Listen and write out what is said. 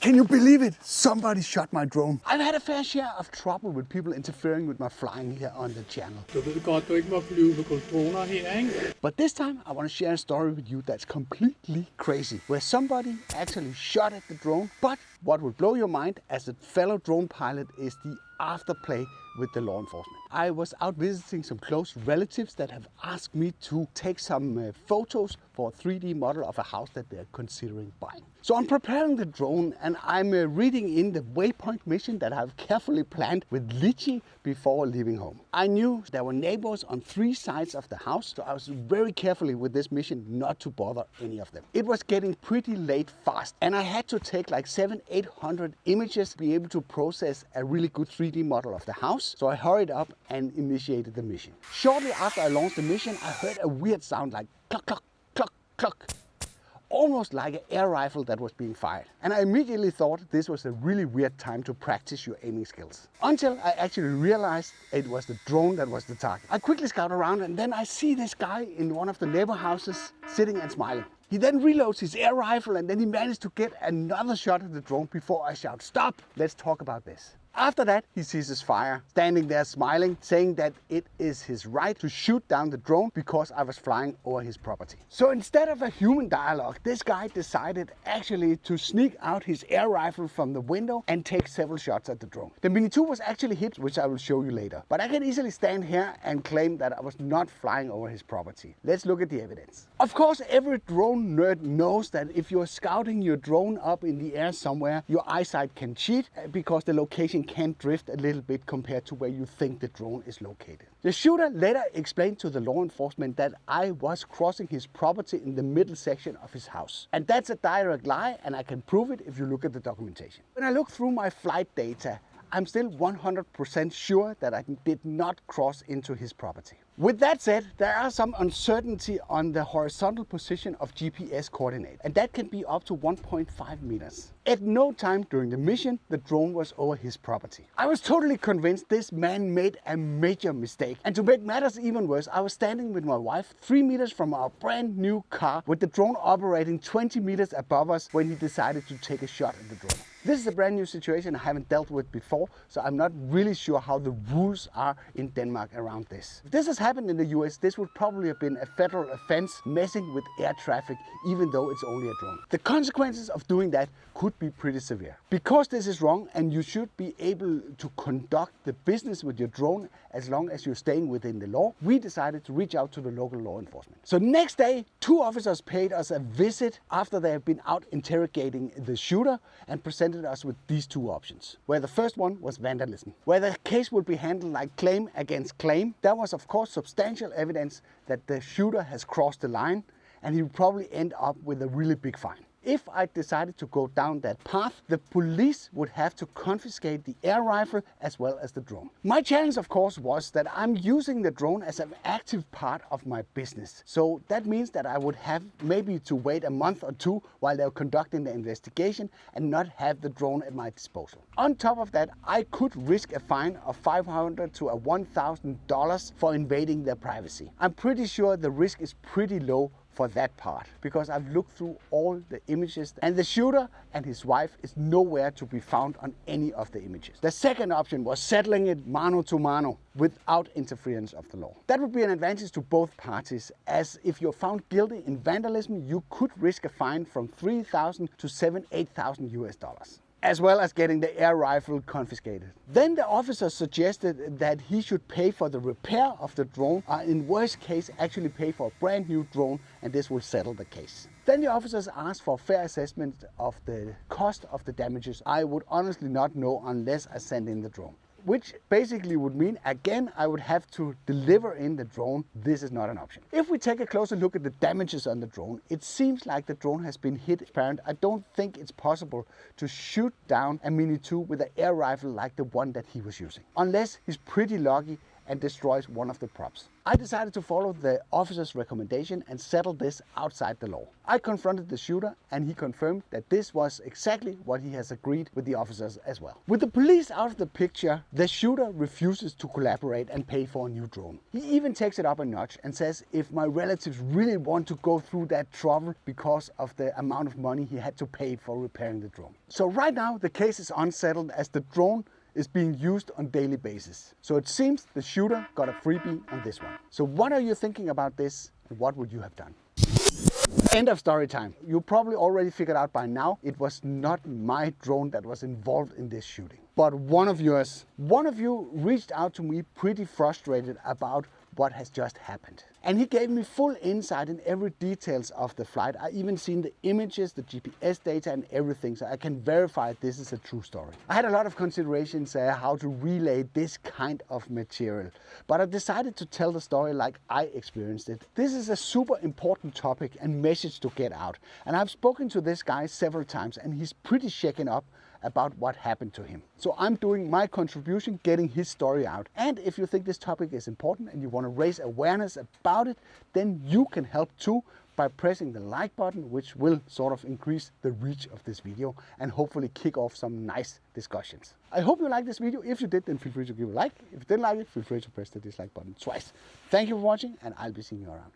Can you believe it? Somebody shot my drone. I've had a fair share of trouble with people interfering with my flying here on the channel. Du ved godt, du ikke må flyve med droner her, ikke? But this time I want to share a story with you that's completely crazy, where somebody actually shot at the drone. But what will blow your mind as a fellow drone pilot is the afterplay with the law enforcement. I was out visiting some close relatives that have asked me to take some photos for a 3D model of a house that they're considering buying. So I'm preparing the drone and I'm reading in the waypoint mission that I've carefully planned with Lee before leaving home. I knew there were neighbors on 3 sides of the house, so I was very carefully with this mission not to bother any of them. It was getting pretty late fast and I had to take like 700-800 images to be able to process a really good 3D model of the house. So I hurried up and initiated the mission. Shortly after I launched the mission, I heard a weird sound like cluck, cluck, cluck, cluck. Almost like an air rifle that was being fired. And I immediately thought this was a really weird time to practice your aiming skills. Until I actually realized it was the drone that was the target. I quickly scout around and then I see this guy in one of the neighbor houses sitting and smiling. He then reloads his air rifle and then he managed to get another shot at the drone before I shout, "Stop, let's talk about this." After that, he ceases fire, standing there smiling, saying that it is his right to shoot down the drone because I was flying over his property. So instead of a human dialogue, this guy decided actually to sneak out his air rifle from the window and take several shots at the drone. The Mini 2 was actually hit, which I will show you later. But I can easily stand here and claim that I was not flying over his property. Let's look at the evidence. Of course, every drone nerd knows that if you're scouting your drone up in the air somewhere, your eyesight can cheat because the location can drift a little bit compared to where you think the drone is located. The shooter later explained to the law enforcement that I was crossing his property in the middle section of his house. And that's a direct lie, and I can prove it if you look at the documentation. When I look through my flight data, I'm still 100% sure that I did not cross into his property. With that said, there are some uncertainty on the horizontal position of GPS coordinate, and that can be up to 1.5 meters. At no time during the mission, the drone was over his property. I was totally convinced this man made a major mistake. And to make matters even worse, I was standing with my wife 3 meters from our brand new car with the drone operating 20 meters above us when he decided to take a shot at the drone. This is a brand new situation I haven't dealt with before, so I'm not really sure how the rules are in Denmark around this. If this has happened in the US, this would probably have been a federal offense messing with air traffic, even though it's only a drone. The consequences of doing that could be pretty severe. Because this is wrong and you should be able to conduct the business with your drone as long as you're staying within the law, we decided to reach out to the local law enforcement. So next day, 2 officers paid us a visit after they have been out interrogating the shooter and presented us with these 2 options, where the first one was vandalism, where the case would be handled like claim against claim. There was of course substantial evidence that the shooter has crossed the line and he would probably end up with a really big fine. If I decided to go down that path, the police would have to confiscate the air rifle as well as the drone. My challenge, of course, was that I'm using the drone as an active part of my business. So that means that I would have maybe to wait a month or 2 while they're conducting the investigation and not have the drone at my disposal. On top of that, I could risk a fine of $500 to $1,000 for invading their privacy. I'm pretty sure the risk is pretty low for that part, because I've looked through all the images and the shooter and his wife is nowhere to be found on any of the images. The second option was settling it mano to mano without interference of the law. That would be an advantage to both parties, as if you're found guilty in vandalism, you could risk a fine from $3,000 to $8,000 US, as well as getting the air rifle confiscated. Then the officer suggested that he should pay for the repair of the drone, in worst case actually pay for a brand new drone, and this will settle the case. Then the officers asked for a fair assessment of the cost of the damages. I would honestly not know unless I send in the drone. Which basically would mean, again, I would have to deliver in the drone. This is not an option. If we take a closer look at the damages on the drone, it seems like the drone has been hit. Apparently, I don't think it's possible to shoot down a Mini 2 with an air rifle like the one that he was using. Unless he's pretty lucky and destroys one of the props. I decided to follow the officer's recommendation and settle this outside the law. I confronted the shooter and he confirmed that this was exactly what he has agreed with the officers as well. With the police out of the picture, the shooter refuses to collaborate and pay for a new drone. He even takes it up a notch and says if my relatives really want to go through that trouble because of the amount of money he had to pay for repairing the drone. So right now the case is unsettled as the drone is being used on a daily basis. So it seems the shooter got a freebie on this one. So what are you thinking about this and what would you have done? End of story time. You probably already figured out by now it was not my drone that was involved in this shooting, but one of you reached out to me pretty frustrated about what has just happened. And he gave me full insight in every details of the flight. I even seen the images, the GPS data and everything, so I can verify this is a true story. I had a lot of considerations how to relay this kind of material, but I decided to tell the story like I experienced it. This is a super important topic and message to get out. And I've spoken to this guy several times and he's pretty shaken up about what happened to him. So I'm doing my contribution, getting his story out. And if you think this topic is important and you want to raise awareness about it, then you can help too by pressing the like button, which will sort of increase the reach of this video and hopefully kick off some nice discussions. I hope you liked this video. If you did, then feel free to give a like. If you didn't like it, feel free to press the dislike button twice. Thank you for watching and I'll be seeing you around.